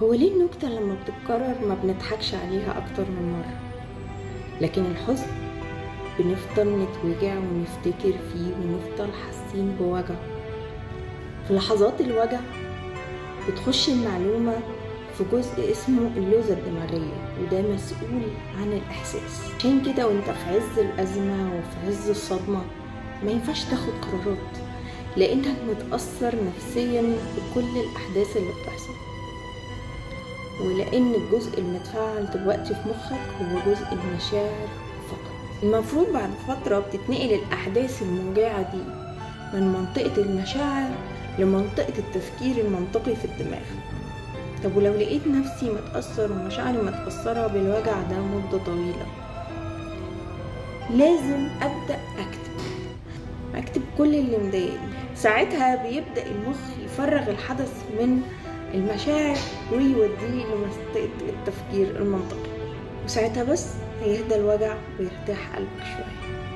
هو ليه النكتة لما بتتكرر ما بنضحكش عليها أكتر من مرة؟ لكن الحزن بنفضل نتوجع ونفتكر فيه ونفضل حاسين بوجع. في لحظات الوجع بتخش المعلومة في جزء اسمه اللوزة الدماغية، وده مسؤول عن الإحساس. عشان كده وانت في عز الأزمة وفي عز الصدمة ما ينفعش تاخد قرارات، لأنك متأثر نفسيا بكل الأحداث اللي بتحصل، ولأن الجزء المتفاعل دلوقتي في مخك هو جزء المشاعر فقط. المفروض بعد فترة بتتنقل الأحداث الموجعة دي من منطقة المشاعر لمنطقة التفكير المنطقي في الدماغ. طب ولو لقيت نفسي متأثر ومشاعري متأثرة بالوجع ده مدة طويلة، لازم أبدأ أكتب كل اللي مضايقني. ساعتها بيبدأ المخ يفرغ الحدث من المشاعر ويوديه لمنطقة التفكير المنطقي، وساعتها بس هيهدى الوجع ويرتاح قلبك شوية.